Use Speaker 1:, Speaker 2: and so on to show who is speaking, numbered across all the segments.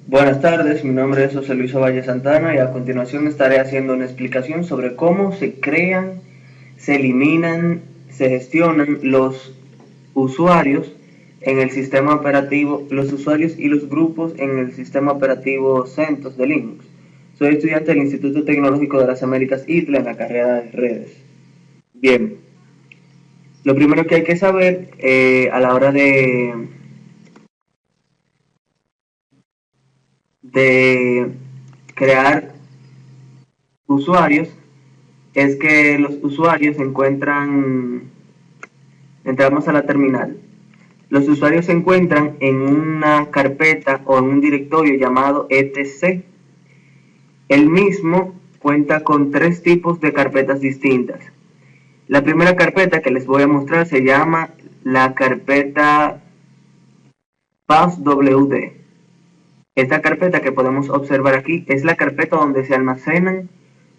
Speaker 1: Buenas tardes, mi nombre es José Luis Ovalle Santana y a continuación estaré haciendo una explicación sobre cómo se crean, se eliminan, se gestionan los usuarios en el sistema operativo, los usuarios y los grupos en el sistema operativo CentOS de Linux. Soy estudiante del Instituto Tecnológico de las Américas ITLA en la carrera de redes. Bien, lo primero que hay que saber a la hora de crear usuarios es que los usuarios se encuentran, entramos a la terminal, los usuarios se encuentran en una carpeta o en un directorio llamado etc. El mismo cuenta con tres tipos de carpetas distintas. La primera carpeta que les voy a mostrar se llama la carpeta passwd. Esta carpeta que podemos observar aquí es la carpeta donde se almacenan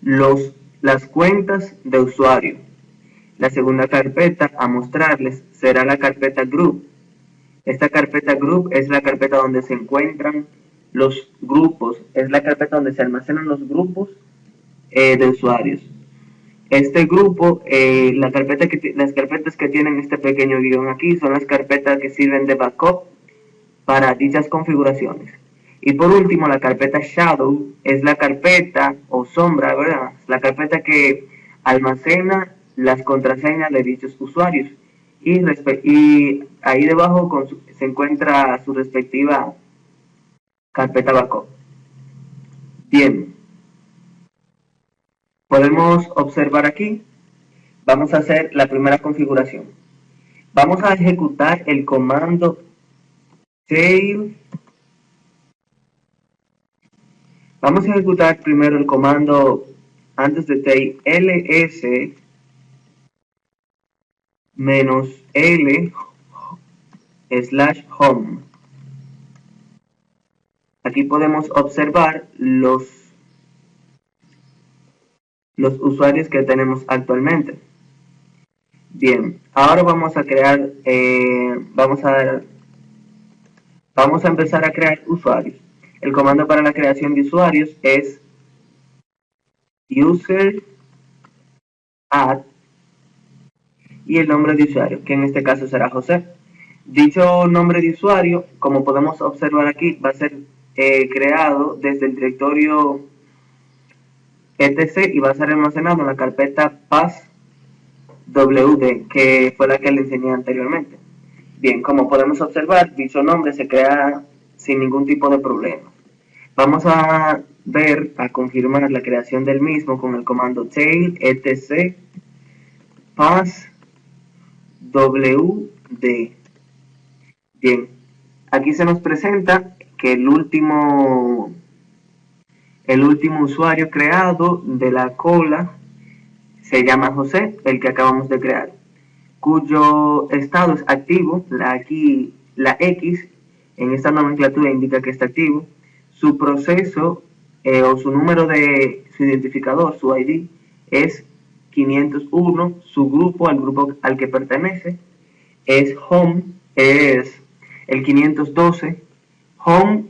Speaker 1: las cuentas de usuario. La segunda carpeta a mostrarles será la carpeta group. Esta carpeta group es la carpeta donde se encuentran los grupos, es la carpeta donde se almacenan los grupos de usuarios. Este grupo, las carpetas que tienen este pequeño guión aquí son las carpetas que sirven de backup para dichas configuraciones. Y por último, la carpeta shadow es la carpeta o sombra, ¿verdad? La carpeta que almacena las contraseñas de dichos usuarios. Y ahí debajo se encuentra su respectiva carpeta backup. Bien, podemos observar aquí, vamos a hacer la primera configuración. Vamos a ejecutar el comando tail. Vamos a ejecutar primero el comando antes de tail ls -l /home. Aquí podemos observar los usuarios que tenemos actualmente. Bien, ahora vamos a crear, vamos a empezar a crear usuarios. El comando para la creación de usuarios es user add y el nombre de usuario, que en este caso será José. Dicho nombre de usuario, como podemos observar aquí, va a ser creado desde el directorio etc y va a ser almacenado en la carpeta passwd, que fue la que le enseñé anteriormente. Bien, como podemos observar, dicho nombre se crea sin ningún tipo de problema. Vamos a confirmar la creación del mismo con el comando tail etc passwd. Bien, aquí se nos presenta que el último usuario creado de la cola se llama José, el que acabamos de crear, cuyo estado es activo. Aquí la X en esta nomenclatura indica que está activo. Su proceso o su número de su identificador, su ID, es 501. Su grupo, al grupo al que pertenece, es home, es el 512. Home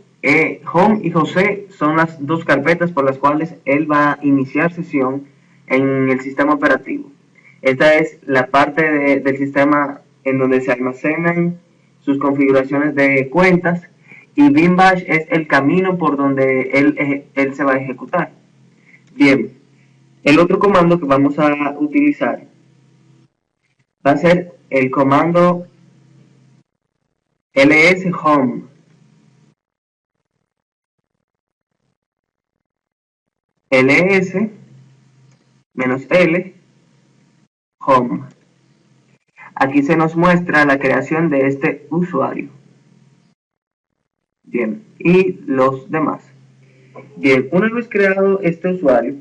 Speaker 1: y José son las dos carpetas por las cuales él va a iniciar sesión en el sistema operativo. Esta es la parte del sistema en donde se almacenan sus configuraciones de cuentas, y bin bash es el camino por donde él se va a ejecutar. Bien, el otro comando que vamos a utilizar va a ser el comando ls home. ls -l home. Aquí se nos muestra la creación de este usuario. Bien, y los demás. Bien, una vez creado este usuario,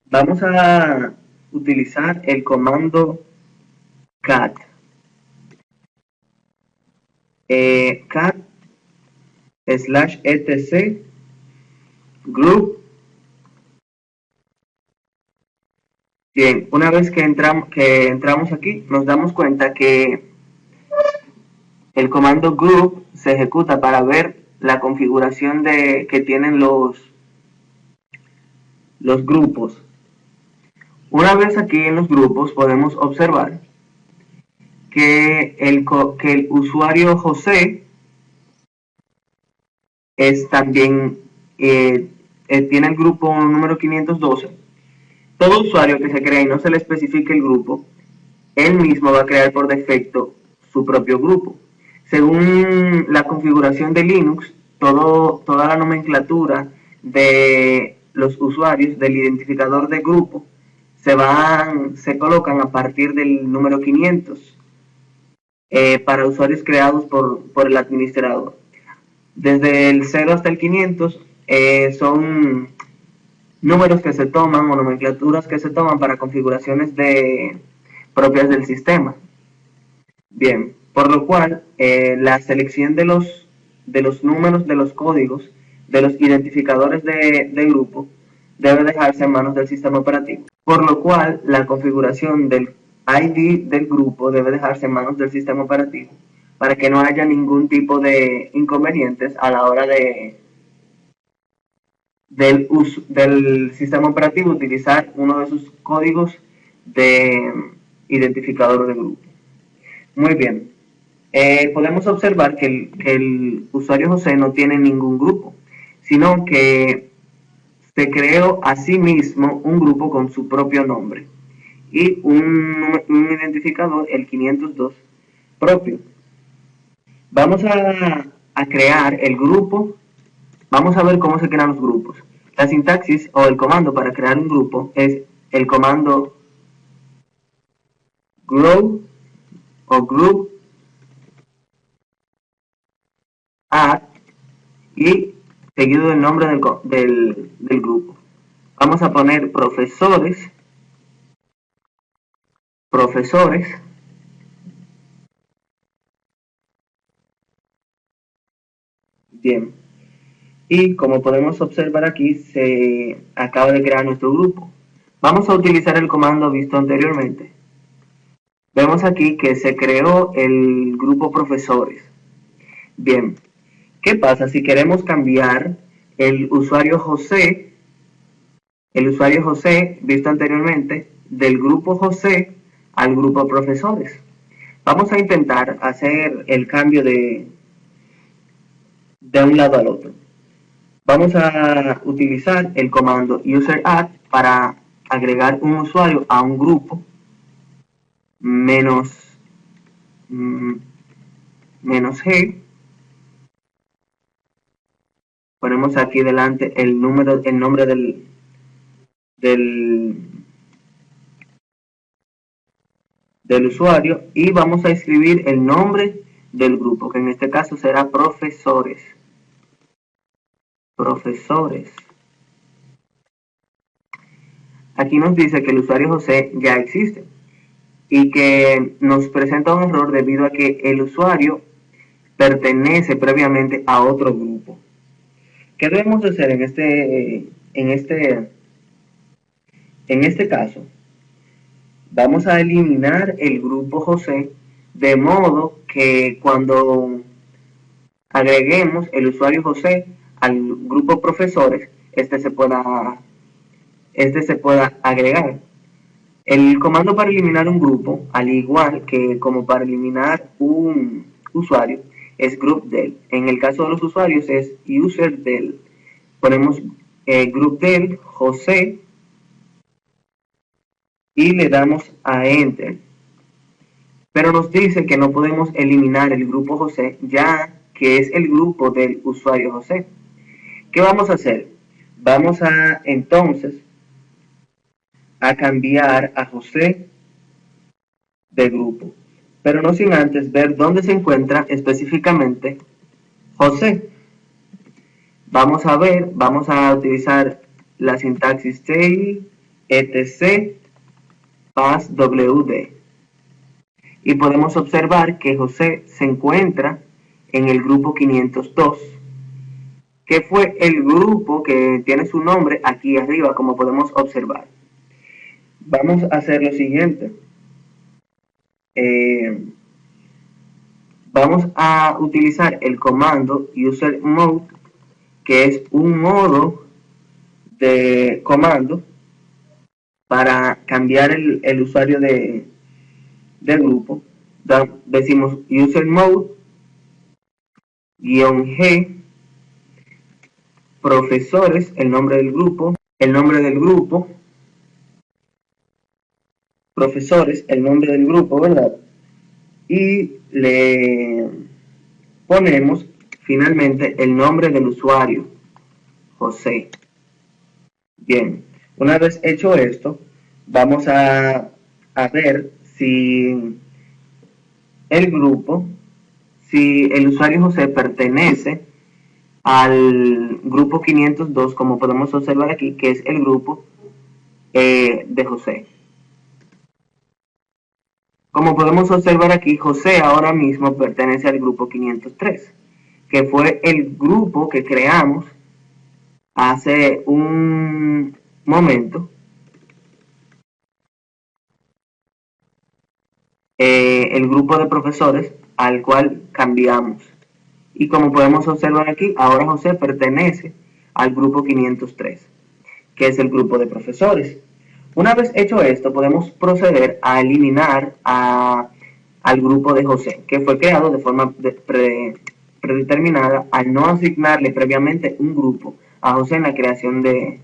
Speaker 1: vamos a utilizar el comando cat. Cat /etc group. Bien, una vez que entramos aquí, nos damos cuenta que el comando group se ejecuta para ver la configuración que tienen los grupos. Una vez aquí en los grupos podemos observar que el usuario José es también tiene el grupo número 512. Todo usuario que se crea y no se le especifique el grupo, él mismo va a crear por defecto su propio grupo. Según la configuración de Linux, toda la nomenclatura de los usuarios del identificador de grupo se colocan a partir del número 500 para usuarios creados por el administrador. Desde el 0 hasta el 500 son números que se toman o nomenclaturas que se toman para configuraciones propias del sistema. Bien, por lo cual la selección de los números de los códigos de los identificadores de grupo debe dejarse en manos del sistema operativo. Por lo cual la configuración del ID del grupo debe dejarse en manos del sistema operativo para que no haya ningún tipo de inconvenientes a la hora del sistema operativo utilizar uno de sus códigos de identificador de grupo. Muy bien, podemos observar que el usuario José no tiene ningún grupo, sino que se creó a sí mismo un grupo con su propio nombre y un identificador, el 502, propio. Vamos a crear el grupo. Vamos a ver cómo se crean los grupos. La sintaxis o el comando para crear un grupo es el comando grow o group add y seguido del nombre del grupo. Vamos a poner profesores. Bien. Y como podemos observar aquí, se acaba de crear nuestro grupo. Vamos a utilizar el comando visto anteriormente. Vemos aquí que se creó el grupo profesores. Bien, ¿qué pasa si queremos cambiar el usuario José visto anteriormente, del grupo José al grupo profesores? Vamos a intentar hacer el cambio de un lado al otro. Vamos a utilizar el comando UserAdd para agregar un usuario a un grupo -G. Ponemos aquí delante el nombre del usuario y vamos a escribir el nombre del grupo, que en este caso será profesores. Aquí nos dice que el usuario José ya existe y que nos presenta un error debido a que el usuario pertenece previamente a otro grupo. ¿Qué debemos hacer en este caso? Vamos a eliminar el grupo José de modo que cuando agreguemos el usuario José al grupo profesores, este se pueda agregar. El comando para eliminar un grupo, al igual que como para eliminar un usuario, es groupdel. En el caso de los usuarios es userdel. Ponemos groupdel José y le damos a enter. Pero nos dice que no podemos eliminar el grupo José, ya que es el grupo del usuario José. ¿Qué vamos a hacer? Vamos a entonces a cambiar a José de grupo, pero no sin antes ver dónde se encuentra específicamente José. Vamos a utilizar la sintaxis tail etc passwd y podemos observar que José se encuentra en el grupo 502, que fue el grupo que tiene su nombre aquí arriba, como podemos observar. Vamos a hacer lo siguiente. vamos a utilizar el comando usermod, que es un modo de comando para cambiar el usuario del grupo. Decimos usermod -g profesores, el nombre del grupo, profesores, el nombre del grupo, ¿verdad? Y le ponemos finalmente el nombre del usuario, José. Bien, una vez hecho esto, vamos a ver si el grupo, si el usuario José pertenece al grupo 502, como podemos observar aquí, que es el grupo de José. Como podemos observar aquí, José ahora mismo pertenece al grupo 503, que fue el grupo que creamos hace un momento. El grupo de profesores al cual cambiamos. Y como podemos observar aquí, ahora José pertenece al grupo 503, que es el grupo de profesores. Una vez hecho esto, podemos proceder a eliminar al grupo de José, que fue creado de forma predeterminada al no asignarle previamente un grupo a José en la creación del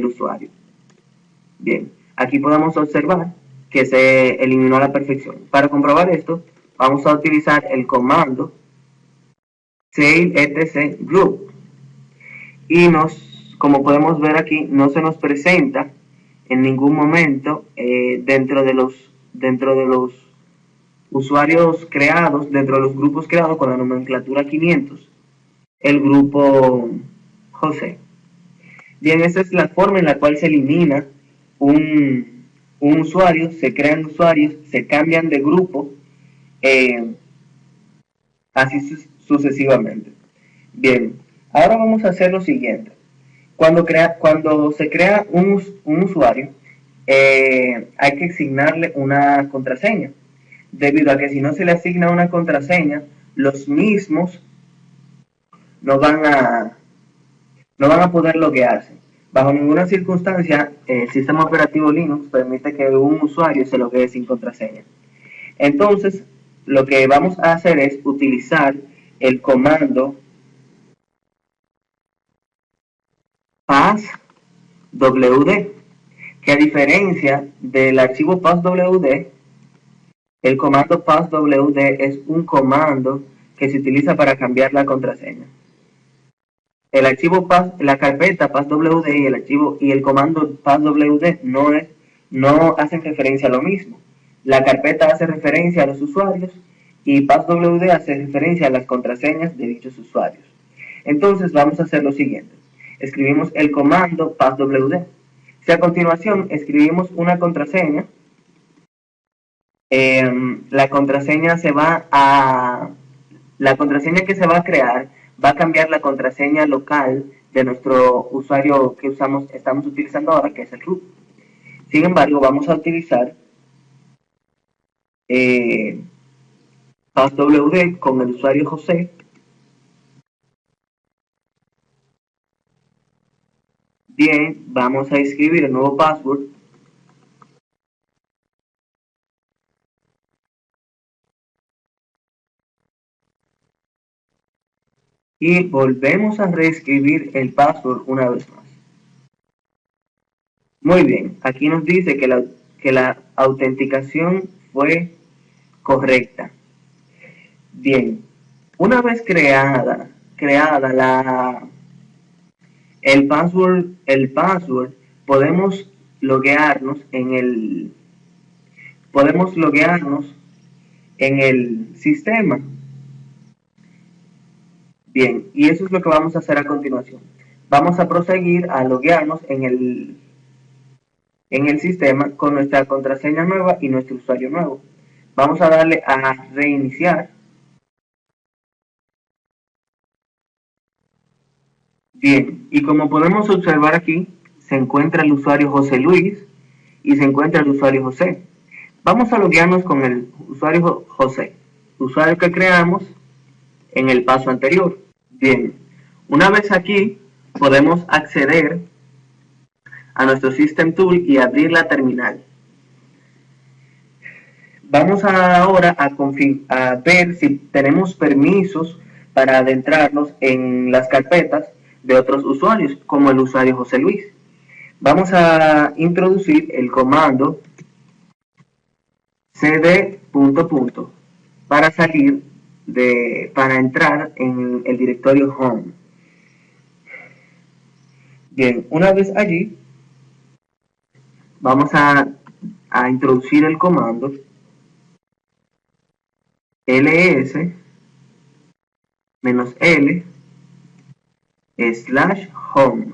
Speaker 1: usuario. Bien, aquí podemos observar que se eliminó a la perfección. Para comprobar esto, vamos a utilizar el comando save etc group, y como podemos ver aquí, no se nos presenta en ningún momento dentro de los usuarios creados, dentro de los grupos creados con la nomenclatura 500, el grupo José. Bien, esa es la forma en la cual se elimina un usuario, se crean usuarios, se cambian de grupo, así sucesivamente. Bien, ahora vamos a hacer lo siguiente. Cuando se crea un usuario, hay que asignarle una contraseña, debido a que si no se le asigna una contraseña, los mismos no van a poder loguearse. Bajo ninguna circunstancia, el sistema operativo Linux permite que un usuario se loguee sin contraseña. Entonces, lo que vamos a hacer es utilizar el comando passwd, que a diferencia del archivo passwd, el comando passwd es un comando que se utiliza para cambiar la contraseña. El archivo la carpeta passwd y el comando passwd no hacen referencia a lo mismo. La carpeta hace referencia a los usuarios y passwd hace referencia a las contraseñas de dichos usuarios. Entonces vamos a hacer lo siguiente. Escribimos el comando passwd. Si a continuación escribimos una contraseña, la contraseña que se va a crear va a cambiar la contraseña local de nuestro usuario que estamos utilizando ahora, que es el root. Sin embargo, vamos a utilizar passwd con el usuario José. Bien, vamos a escribir el nuevo password. Y volvemos a reescribir el password una vez más. Muy bien, aquí nos dice que la autenticación fue correcta. Bien, una vez creada el password, podemos loguearnos en el sistema. Bien, y eso es lo que vamos a hacer a continuación. Vamos a proseguir a loguearnos en el sistema con nuestra contraseña nueva y nuestro usuario nuevo. Vamos a darle a reiniciar. Bien, y como podemos observar aquí, se encuentra el usuario José Luis y se encuentra el usuario José. Vamos a loguearnos con el usuario José. usuarios que creamos en el paso anterior. Bien, una vez aquí podemos acceder a nuestro System Tool y abrir la terminal. Vamos ahora a ver si tenemos permisos para adentrarnos en las carpetas de otros usuarios, como el usuario José Luis. Vamos a introducir el comando cd ... para para entrar en el directorio home. Bien, una vez allí, vamos a introducir el comando ls -l /home.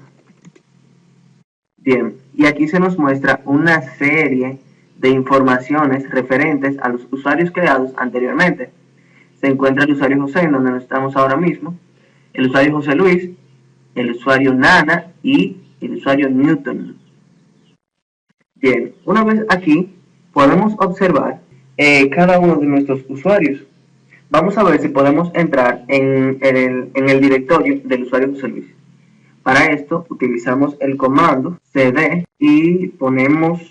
Speaker 1: Bien, y aquí se nos muestra una serie de informaciones referentes a los usuarios creados anteriormente. Se encuentra el usuario José, en donde estamos ahora mismo, el usuario José Luis, el usuario Nana y el usuario Newton. Bien, una vez aquí podemos observar cada uno de nuestros usuarios. Vamos a ver si podemos entrar en el directorio del usuario José Luis. Para esto utilizamos el comando cd y ponemos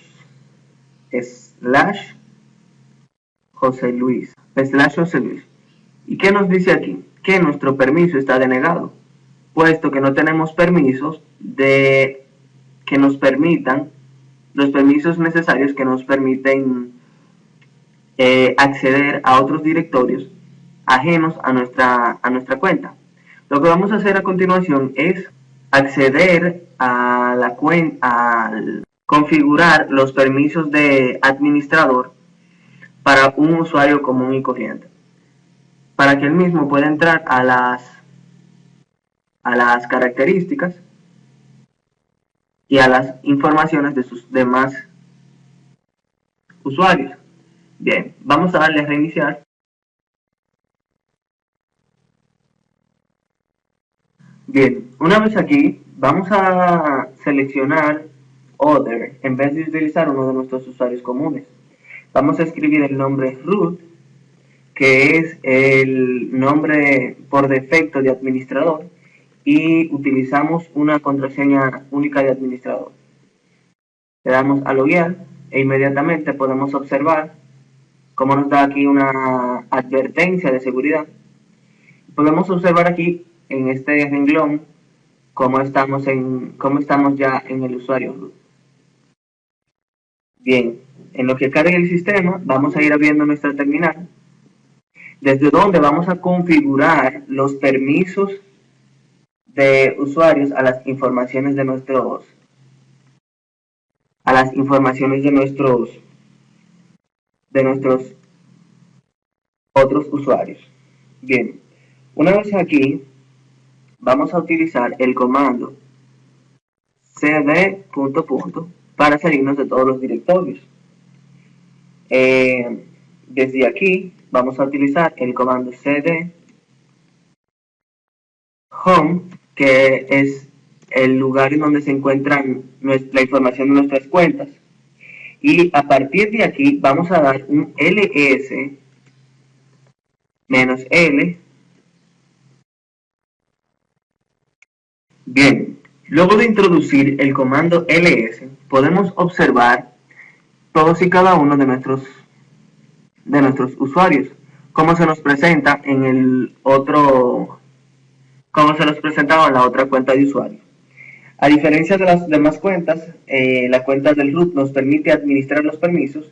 Speaker 1: /José Luis. ¿Y qué nos dice aquí? Que nuestro permiso está denegado, puesto que no tenemos permisos que nos permitan, los permisos necesarios que nos permiten acceder a otros directorios ajenos a nuestra cuenta. Lo que vamos a hacer a continuación es acceder a la cuenta, al configurar los permisos de administrador para un usuario común y corriente, para que él mismo pueda entrar a las características y a las informaciones de sus demás usuarios. Bien, vamos a darle a reiniciar. Bien, una vez aquí, vamos a seleccionar Other en vez de utilizar uno de nuestros usuarios comunes. Vamos a escribir el nombre root, que es el nombre por defecto de administrador, y utilizamos una contraseña única de administrador. Le damos a loguear e inmediatamente podemos observar cómo nos da aquí una advertencia de seguridad. Podemos observar aquí en este renglón cómo estamos ya en el usuario root. Bien, en lo que cargue el sistema, vamos a ir abriendo nuestra terminal, desde donde vamos a configurar los permisos de usuarios a las informaciones de nuestros otros usuarios. Bien, una vez aquí, vamos a utilizar el comando cd ... para salirnos de todos los directorios. Desde aquí vamos a utilizar el comando cd home, que es el lugar en donde se encuentran la información de nuestras cuentas, y a partir de aquí vamos a dar un ls -l. Bien, luego de introducir el comando ls, podemos observar todos y cada uno de nuestros usuarios, como se nos presenta en el otro, como se nos presentaba en la otra cuenta de usuario. A diferencia de las demás cuentas, la cuenta del root nos permite administrar los permisos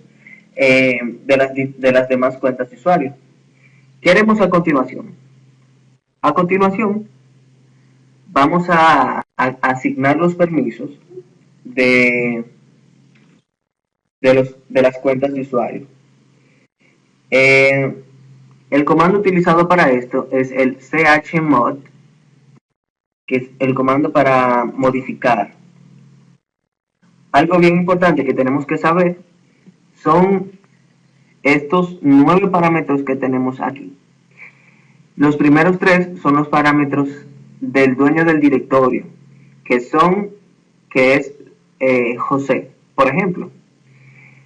Speaker 1: de las demás cuentas de usuario. ¿Qué haremos a continuación? A continuación, vamos a asignar los permisos de las cuentas de usuario. El comando utilizado para esto es el chmod, que es el comando para modificar. Algo bien importante que tenemos que saber son estos 9 parámetros que tenemos aquí. Los primeros 3 son los parámetros del dueño del directorio, que es José, por ejemplo.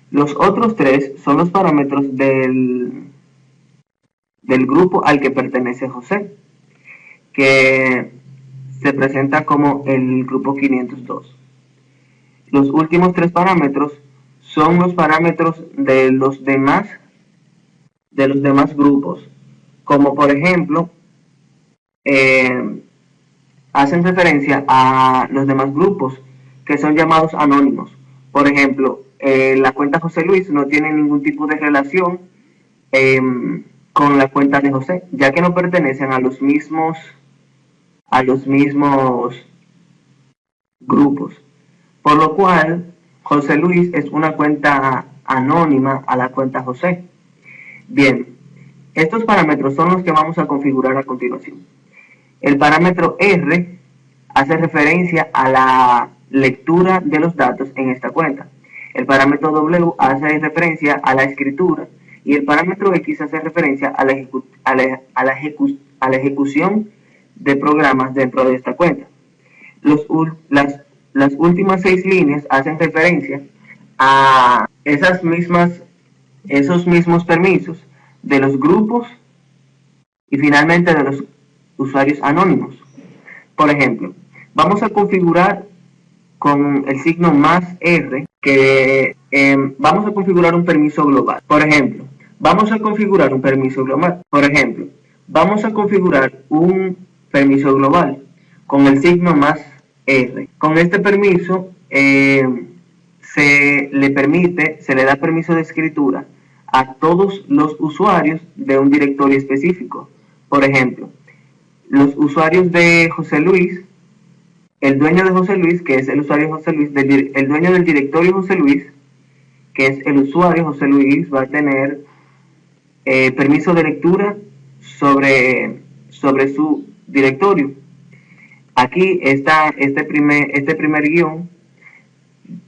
Speaker 1: Los otros 3 son los parámetros del del grupo al que pertenece José, que se presenta como el grupo 502. Los últimos tres parámetros son los parámetros de los demás grupos, como por ejemplo, hacen referencia a los demás grupos que son llamados anónimos. Por ejemplo, la cuenta José Luis no tiene ningún tipo de relación con la cuenta de José, ya que no pertenecen a los mismos grupos. Por lo cual, José Luis es una cuenta anónima a la cuenta José. Bien, estos parámetros son los que vamos a configurar a continuación. El parámetro R hace referencia a la lectura de los datos en esta cuenta. El parámetro W hace referencia a la escritura y el parámetro X hace referencia a la ejecución de programas dentro de esta cuenta. Las últimas 6 líneas hacen referencia a esos mismos permisos de los grupos y finalmente de los usuarios anónimos. Por ejemplo, vamos a configurar con el signo más R que vamos a configurar un permiso global. Por ejemplo, vamos a configurar un permiso global. Por ejemplo, vamos a configurar un permiso global con el signo más R. Con este permiso se le da permiso de escritura a todos los usuarios de un directorio específico. Por ejemplo, los usuarios de José Luis, el dueño de José Luis, que es el usuario José Luis, el dueño del directorio José Luis, que es el usuario José Luis, va a tener permiso de lectura sobre su directorio. Aquí está este primer guión.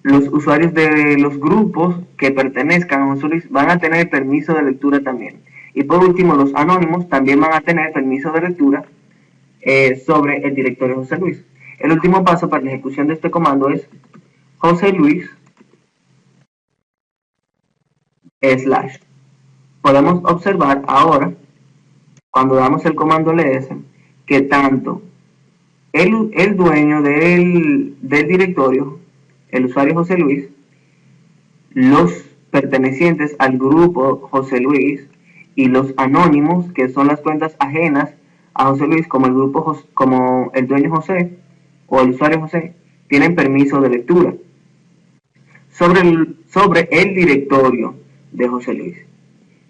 Speaker 1: Los usuarios de los grupos que pertenezcan a José Luis van a tener permiso de lectura también. Y por último, los anónimos también van a tener permiso de lectura sobre el directorio José Luis. El último paso para la ejecución de este comando es José Luis / Podemos observar ahora, cuando damos el comando ls, que tanto el dueño del directorio, el usuario José Luis, los pertenecientes al grupo José Luis y los anónimos, que son las cuentas ajenas a José Luis, como el grupo como el dueño José o el usuario José, tienen permiso de lectura sobre el directorio de José Luis.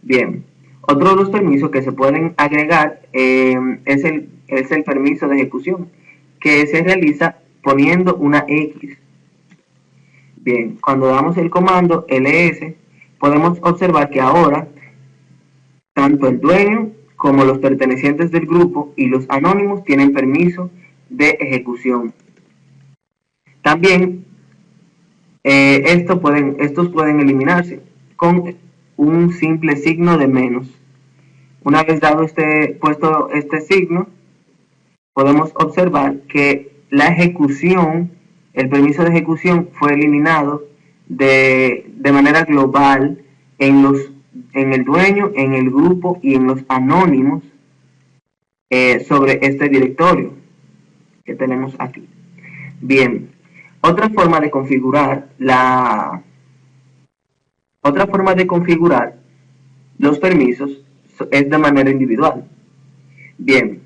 Speaker 1: Bien, otro de los permisos que se pueden agregar es el permiso de ejecución, que se realiza poniendo una X. Bien, cuando damos el comando ls, podemos observar que ahora tanto el dueño como los pertenecientes del grupo y los anónimos tienen permiso de ejecución. También estos pueden eliminarse con un simple signo de menos. Una vez dado puesto este signo, podemos observar que la ejecución, el permiso de ejecución fue eliminado de manera global en el dueño, en el grupo y en los anónimos sobre este directorio que tenemos aquí. Bien, otra forma de configurar los permisos es de manera individual. Bien,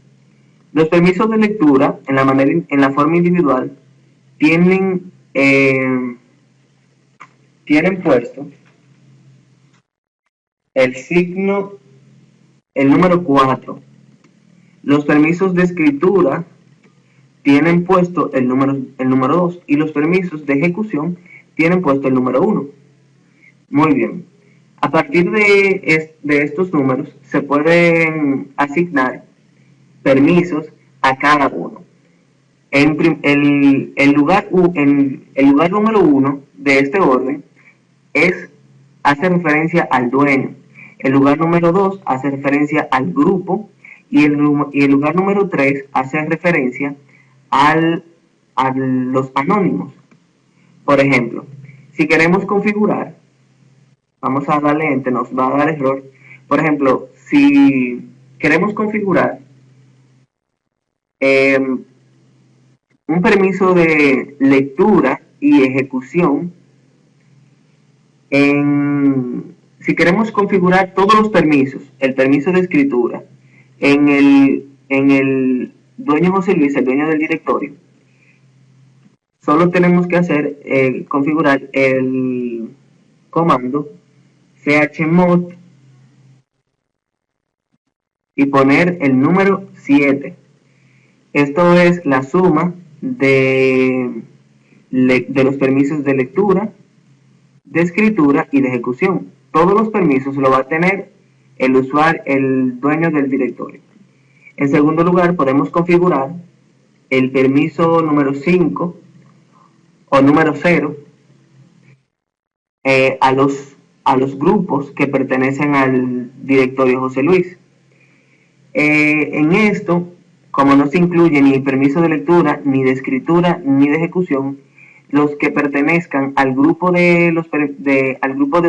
Speaker 1: los permisos de lectura en la forma individual tienen puesto el número 4. Los permisos de escritura tienen puesto el número 2 y los permisos de ejecución tienen puesto el número 1. Muy bien. A partir de estos números se pueden asignar permisos a cada uno. El lugar número 1 de este orden hace referencia al dueño. El lugar número 2 hace referencia al grupo y el lugar número 3 hace referencia a los anónimos. Por ejemplo, si queremos configurar, vamos a darle enter, nos va a dar error. Por ejemplo, si queremos configurar un permiso de lectura y ejecución si queremos configurar todos los permisos, el permiso de escritura, en el dueño José Luis, el dueño del directorio, solo tenemos que hacer configurar el comando chmod y poner el número 7. Esto es la suma de los permisos de lectura, de escritura y de ejecución. Todos los permisos lo va a tener el usuario, el dueño del directorio. En segundo lugar, podemos configurar el permiso número 5 o número 0 a los grupos que pertenecen al directorio José Luis. En esto, como no se incluye ni permiso de lectura, ni de escritura, ni de ejecución, los que pertenezcan al grupo de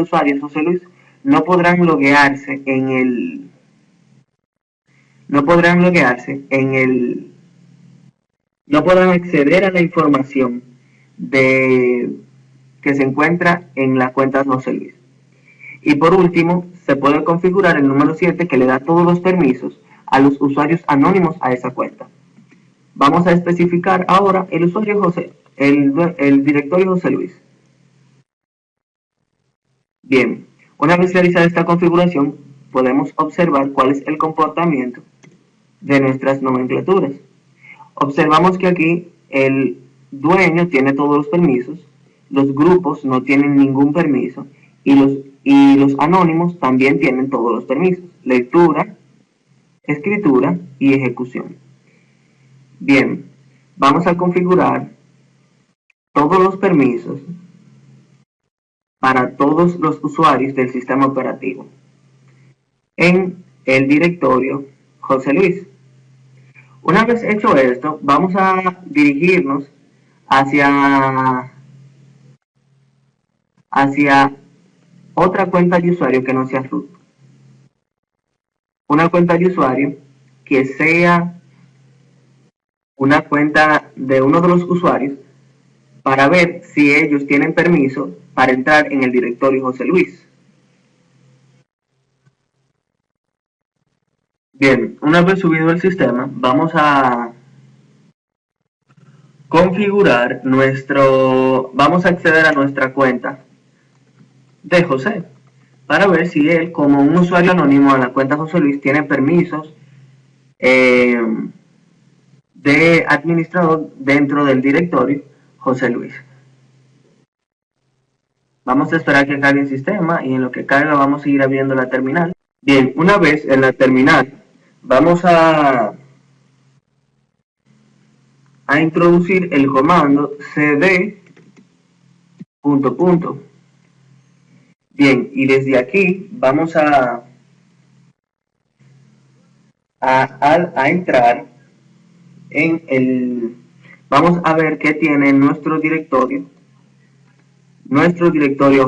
Speaker 1: usuarios José Luis no podrán loguearse no podrán acceder a la información que se encuentra en la cuenta José Luis. Y por último, se puede configurar el número 7 que le da todos los permisos a los usuarios anónimos a esa cuenta. Vamos a especificar ahora el usuario el directorio José Luis. Bien, una vez realizada esta configuración, podemos observar cuál es el comportamiento de nuestras nomenclaturas. Observamos que aquí el dueño tiene todos los permisos, los grupos no tienen ningún permiso y los anónimos también tienen todos los permisos: lectura, escritura y ejecución. Bien, vamos a configurar todos los permisos para todos los usuarios del sistema operativo en el directorio José Luis. Una vez hecho esto, vamos a dirigirnos hacia otra cuenta de usuario que no sea root. Una cuenta de usuario que sea una cuenta de uno de los usuarios para ver si ellos tienen permiso para entrar en el directorio José Luis. Bien, una vez subido el sistema, vamos a configurar vamos a acceder a nuestra cuenta de José para ver si él, como un usuario anónimo a la cuenta José Luis, tiene permisos de administrador dentro del directorio José Luis. Vamos a esperar que cargue el sistema y en lo que carga vamos a ir abriendo la terminal. Bien, una vez en la terminal vamos a introducir el comando cd ... Bien, y desde aquí vamos a entrar en vamos a ver qué tiene nuestro directorio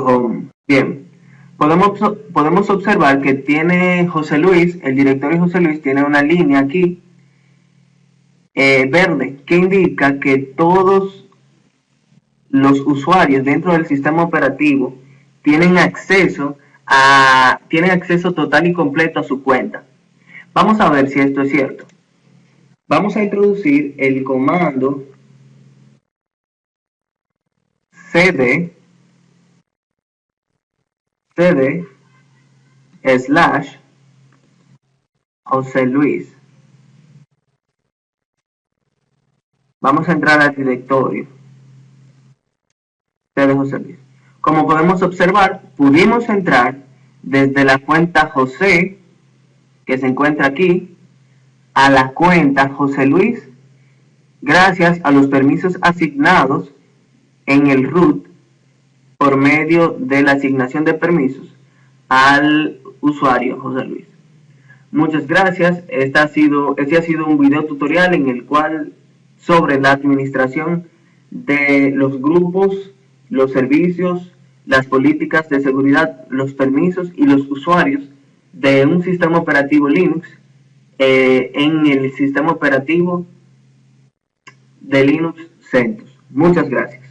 Speaker 1: home. Bien, podemos observar que tiene José Luis, el directorio José Luis tiene una línea aquí verde que indica que todos los usuarios dentro del sistema operativo tienen acceso total y completo a su cuenta. Vamos a ver si esto es cierto. Vamos a introducir el comando cd / José Luis. Vamos a entrar al directorio de José Luis. Como podemos observar, pudimos entrar desde la cuenta José, que se encuentra aquí, a la cuenta José Luis, gracias a los permisos asignados en el root por medio de la asignación de permisos al usuario José Luis. Muchas gracias. Este ha sido un video tutorial en el cual sobre la administración de los grupos, los servicios, las políticas de seguridad, los permisos y los usuarios de un sistema operativo Linux en el sistema operativo de Linux CentOS. Muchas gracias.